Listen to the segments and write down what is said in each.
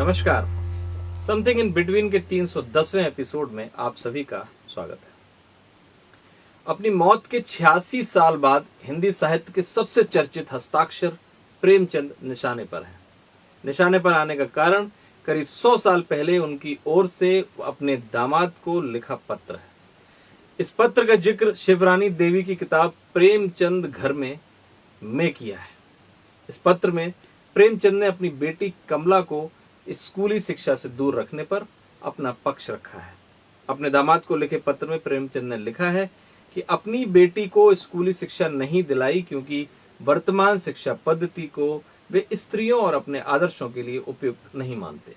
नमस्कार। Something in between के 310वें episode में आप सभी का स्वागत है। अपनी मौत के 86 साल बाद हिंदी साहित्य के सबसे चर्चित हस्ताक्षर प्रेमचंद निशाने पर हैं। निशाने पर आने का कारण करीब 100 साल पहले उनकी ओर से अपने दामाद को लिखा पत्र है। इस पत्र का जिक्र शिवरानी देवी की किताब प्रेमचंद घर में किया है। इस पत्र में प्रेमचंद ने अपनी बेटी कमला को स्कूली शिक्षा से दूर रखने पर अपना पक्ष रखा है। अपने दामाद को लिखे पत्र में प्रेमचंद ने लिखा है कि अपनी बेटी को स्कूली शिक्षा नहीं दिलाई क्योंकि वर्तमान शिक्षा पद्धति को वे स्त्रियों और अपने आदर्शों के लिए उपयुक्त नहीं मानते।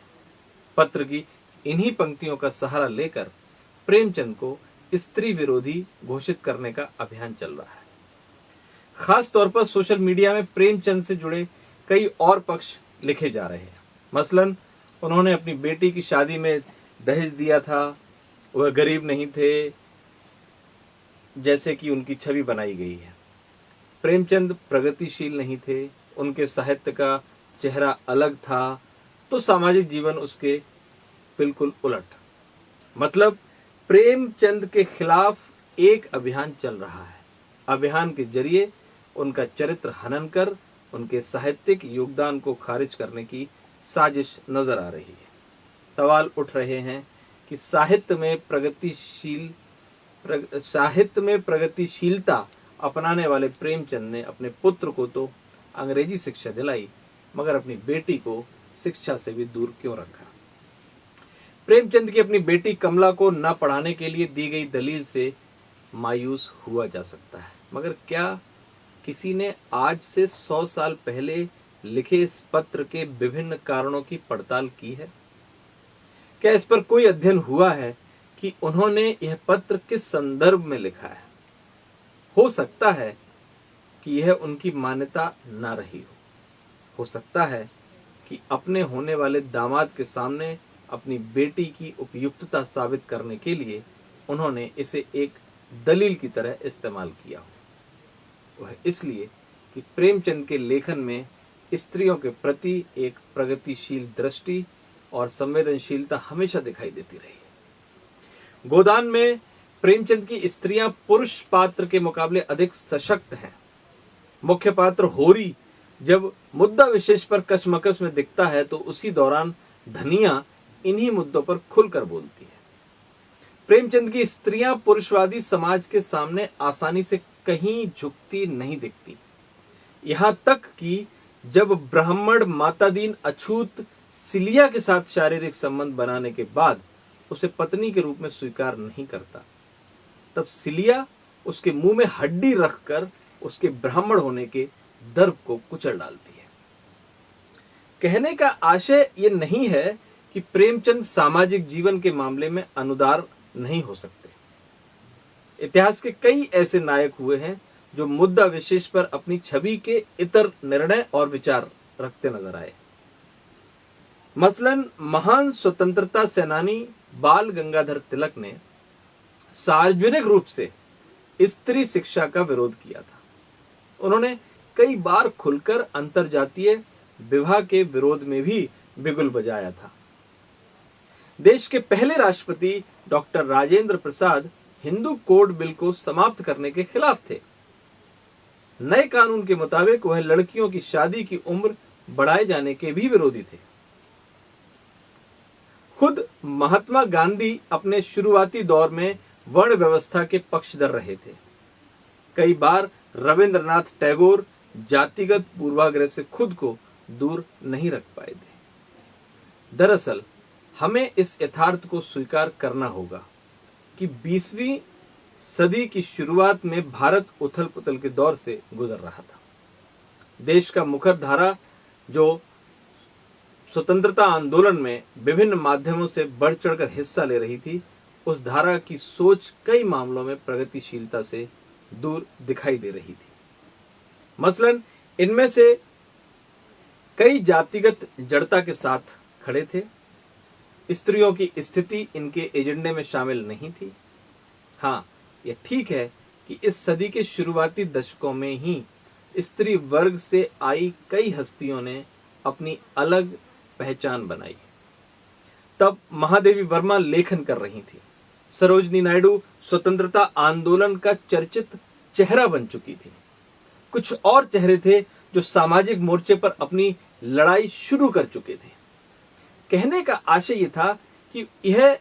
पत्र की इन्हीं पंक्तियों का सहारा लेकर प्रेमचंद को स्त्री विरोधी घोषित करने का अभियान चल रहा है। खास तौर पर सोशल मीडिया में प्रेमचंद से जुड़े कई और पक्ष लिखे जा रहे हैं। मसलन उन्होंने अपनी बेटी की शादी में दहेज दिया था, वह गरीब नहीं थे, जैसे कि उनकी छवि बनाई गई है। प्रेमचंद प्रगतिशील नहीं थे, उनके साहित्य का चेहरा अलग था, तो सामाजिक जीवन उसके बिल्कुल उलट। मतलब प्रेमचंद के खिलाफ एक अभियान चल रहा है। अभियान के जरिए उनका चरित्र हनन कर उनके साहित्यिक योगदान को खारिज करने की साजिश नजर आ रही है। सवाल उठ रहे हैं कि साहित्य में प्रगतिशीलता अपनाने वाले प्रेमचंद ने अपने पुत्र को तो अंग्रेजी शिक्षा दिलाई, मगर अपनी बेटी को शिक्षा से भी दूर क्यों रखा? प्रेमचंद की अपनी बेटी कमला को न पढ़ाने के लिए दी गई दलील से मायूस हुआ जा सकता है, मगर क्या किसी ने आज से 100 साल पहले लिखे इस पत्र के विभिन्न कारणों की पड़ताल की है? क्या इस पर कोई अध्ययन हुआ है कि उन्होंने यह पत्र किस संदर्भ में लिखा है? हो सकता है कि यह उनकी मान्यता ना रही हो सकता है कि अपने होने वाले दामाद के सामने अपनी बेटी की उपयुक्तता साबित करने के लिए उन्होंने इसे एक दलील की तरह इस्तेमाल किया हो। वह इसलिए कि प्रेमचंद के लेखन में स्त्रियों के प्रति एक प्रगतिशील दृष्टि और संवेदनशीलता हमेशा दिखाई देती रही है। गोदान में प्रेमचंद की स्त्रियां पुरुष पात्र के मुकाबले अधिक सशक्त हैं। मुख्य पात्र होरी जब मुद्दा विशेष पर कशमकश में दिखता है तो उसी दौरान धनिया इन्हीं मुद्दों पर खुलकर बोलती है। प्रेमचंद की स्त्रियां पुरुषवादी समाज के सामने आसानी से कहीं झुकती नहीं दिखती। यहां तक कि जब ब्राह्मण मातादीन अछूत सिलिया के साथ शारीरिक संबंध बनाने के बाद उसे पत्नी के रूप में स्वीकार नहीं करता, तब सिलिया उसके मुंह में हड्डी रखकर उसके ब्राह्मण होने के दर्प को कुचल डालती है। कहने का आशय यह नहीं है कि प्रेमचंद सामाजिक जीवन के मामले में अनुदार नहीं हो सकते। इतिहास के कई ऐसे नायक हुए हैं जो मुद्दा विशेष पर अपनी छवि के इतर निर्णय और विचार रखते नजर आए। मसलन महान स्वतंत्रता सेनानी बाल गंगाधर तिलक ने सार्वजनिक रूप से स्त्री शिक्षा का विरोध किया था। उन्होंने कई बार खुलकर अंतरजातीय विवाह के विरोध में भी बिगुल बजाया था। देश के पहले राष्ट्रपति doctor Rajendra Prasad Hindu code bill को समाप्त करने के खिलाफ थे। नए कानून के मुताबिक वह लड़कियों की शादी की उम्र बढ़ाए जाने के भी विरोधी थे। खुद महात्मा गांधी अपने शुरुआती दौर में वर्ण व्यवस्था के पक्षधर रहे थे। कई बार रविंद्रनाथ टैगोर जातिगत पूर्वाग्रह से खुद को दूर नहीं रख पाए थे। दरअसल हमें इस यथार्थ को स्वीकार करना होगा कि 20वीं सदी की शुरुआत में भारत उथल पुथल के दौर से गुजर रहा था। देश का मुखर धारा जो स्वतंत्रता आंदोलन में विभिन्न माध्यमों से बढ़ चढ़कर हिस्सा ले रही थी, उस धारा की सोच कई मामलों में प्रगतिशीलता से दूर दिखाई दे रही थी। मसलन इनमें से कई जातिगत जड़ता के साथ खड़े थे। स्त्रियों की स्थिति इनके एजेंडे में शामिल नहीं थी। हाँ, यह ठीक है कि इस सदी के शुरुआती दशकों में ही स्त्री वर्ग से आई कई हस्तियों ने अपनी अलग पहचान बनाई। तब महादेवी वर्मा लेखन कर रही थी। सरोजनी नायडू स्वतंत्रता आंदोलन का चर्चित चेहरा बन चुकी थी। कुछ और चेहरे थे जो सामाजिक मोर्चे पर अपनी लड़ाई शुरू कर चुके थे। कहने का आशय यह था कि ये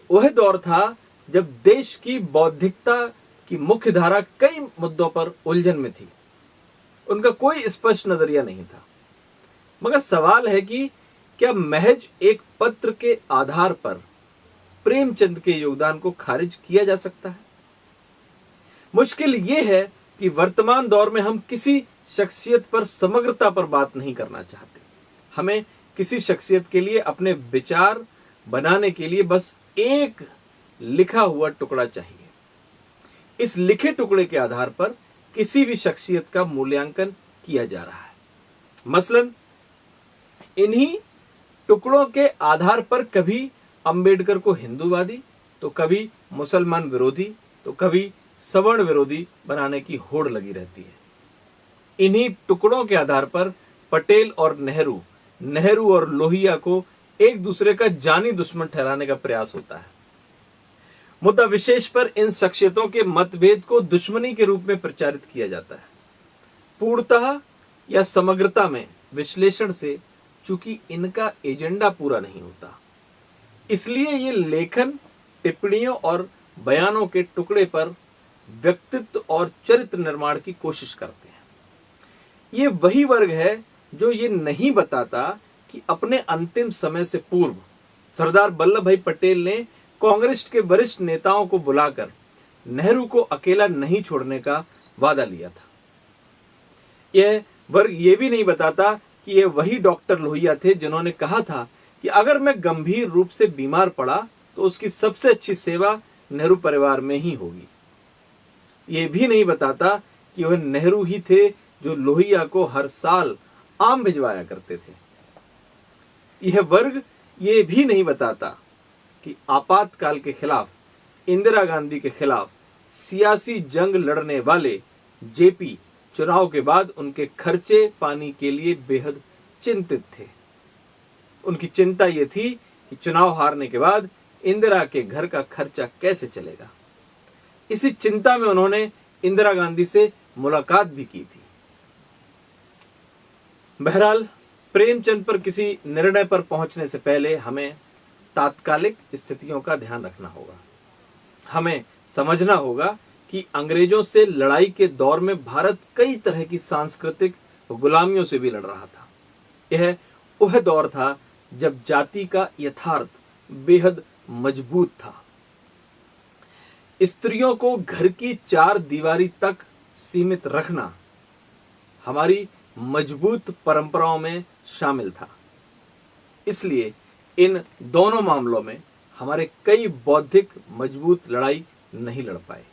वह दौर था जब देश की बौद्धिकता की मुख्य धारा कई मुद्दों पर उलझन में थी। उनका कोई स्पष्ट नजरिया नहीं था। मगर सवाल है कि क्या महज एक पत्र के आधार पर प्रेमचंद के योगदान को खारिज किया जा सकता है? मुश्किल यह है कि वर्तमान दौर में हम किसी शख्सियत पर समग्रता पर बात नहीं करना चाहते। हमें किसी शख्सियत के लिए अपने विचार बनाने के लिए बस एक लिखा हुआ टुकड़ा चाहिए। इस लिखे टुकड़े के आधार पर किसी भी शख्सियत का मूल्यांकन किया जा रहा है। मसलन इन्हीं टुकड़ों के आधार पर कभी अंबेडकर को हिंदूवादी, तो कभी मुसलमान विरोधी, तो कभी सवर्ण विरोधी बनाने की होड़ लगी रहती है। इन्हीं टुकड़ों के आधार पर पटेल और नेहरू और लोहिया को एक दूसरे का जानी दुश्मन ठहराने का प्रयास होता है। मुद्दा विशेष पर इन शख्सियतों के मतभेद को दुश्मनी के रूप में प्रचारित किया जाता है। पूर्णतः या समग्रता में विश्लेषण से चूंकि इनका एजेंडा पूरा नहीं होता, इसलिए ये लेखन, टिप्पणियों और बयानों के टुकड़े पर व्यक्तित्व और चरित्र निर्माण की कोशिश करते हैं। ये वही वर्ग है जो ये नहीं बताता कि अपने अंतिम समय से पूर्व सरदार वल्लभ भाई पटेल ने कांग्रेस के वरिष्ठ नेताओं को बुलाकर नेहरू को अकेला नहीं छोड़ने का वादा लिया था। यह वर्ग ये भी नहीं बताता कि ये वही डॉक्टर लोहिया थे जिन्होंने कहा था कि अगर मैं गंभीर रूप से बीमार पड़ा तो उसकी सबसे अच्छी सेवा नेहरू परिवार में ही होगी। यह भी नहीं बताता कि वह नेहरू ही थे जो लोहिया को हर साल आम भिजवाया करते थे। यह वर्ग ये भी नहीं बताता कि आपातकाल के खिलाफ, इंदिरा गांधी के खिलाफ सियासी जंग लड़ने वाले जेपी चुनाव के बाद उनके खर्चे पानी के लिए बेहद चिंतित थे। उनकी चिंता यह थी कि चुनाव हारने के बाद इंदिरा के घर का खर्चा कैसे चलेगा। इसी चिंता में उन्होंने इंदिरा गांधी से मुलाकात भी की थी। बहरहाल प्रेमचंद पर किसी निर्णय पर पहुंचने से पहले हमें तात्कालिक स्थितियों का ध्यान रखना होगा। हमें समझना होगा कि अंग्रेजों से लड़ाई के दौर में भारत कई तरह की सांस्कृतिक गुलामियों से भी लड़ रहा था। यह वह दौर था जब जाति का यथार्थ बेहद मजबूत था। स्त्रियों को घर की चार दीवारी तक सीमित रखना हमारी मजबूत परंपराओं में शामिल था। इसलिए इन दोनों मामलों में हमारे कई बौद्धिक मजबूत लड़ाई नहीं लड़ पाए।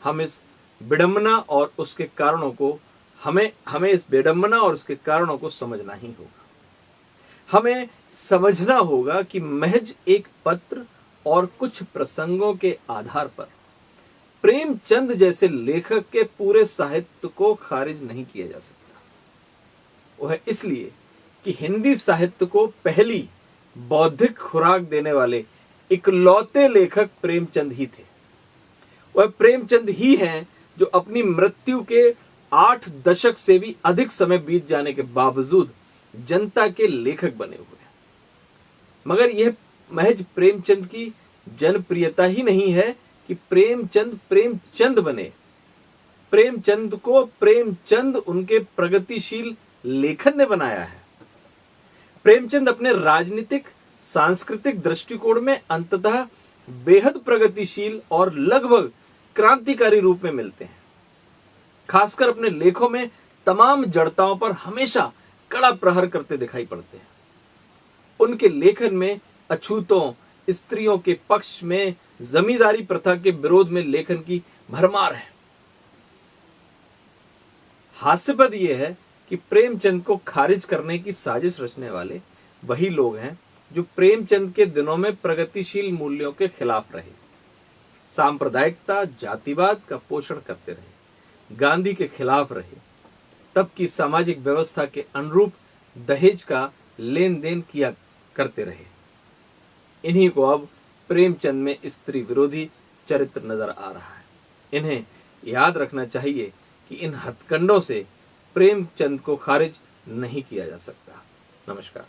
हम इस विडंबना और उसके कारणों को हमें इस विडंबना और उसके कारणों को समझना ही होगा। हमें समझना होगा कि महज एक पत्र और कुछ प्रसंगों के आधार पर प्रेमचंद जैसे लेखक के पूरे साहित्य को खारिज नहीं किया जा सकता। वह इसलिए कि हिंदी साहित्य को पहली बौद्धिक खुराक देने वाले इकलौते लेखक प्रेमचंद ही थे। वह प्रेमचंद ही हैं जो अपनी मृत्यु के 8 दशक से भी अधिक समय बीत जाने के बावजूद जनता के लेखक बने हुए हैं। मगर यह महज प्रेमचंद की जनप्रियता ही नहीं है कि प्रेमचंद बने। प्रेमचंद को प्रेमचंद उनके प्रगतिशील लेखन ने बनाया है। प्रेमचंद अपने राजनीतिक सांस्कृतिक दृष्टिकोण में अंततः बेहद प्रगतिशील और लगभग क्रांतिकारी रूप में मिलते हैं। खासकर अपने लेखों में तमाम जड़ताओं पर हमेशा कड़ा प्रहार करते दिखाई पड़ते हैं। उनके लेखन में अछूतों, स्त्रियों के पक्ष में, जमींदारी प्रथा के विरोध में लेखन की भरमार है। हास्यपद यह है कि प्रेमचंद को खारिज करने की साजिश रचने वाले वही लोग हैं जो प्रेमचंद के दिनों में प्रगतिशील मूल्यों के खिलाफ रहे, सांप्रदायिकता, जातिवाद का पोषण करते रहे, गांधी के खिलाफ रहे, तब की सामाजिक व्यवस्था के अनुरूप दहेज का लेन देन किया करते रहे। इन्हीं को अब प्रेमचंद में स्त्री विरोधी चरित्र नजर आ रहा है। इन्हें याद रखना चाहिए कि इन हथकंडों से प्रेमचंद को खारिज नहीं किया जा सकता। नमस्कार।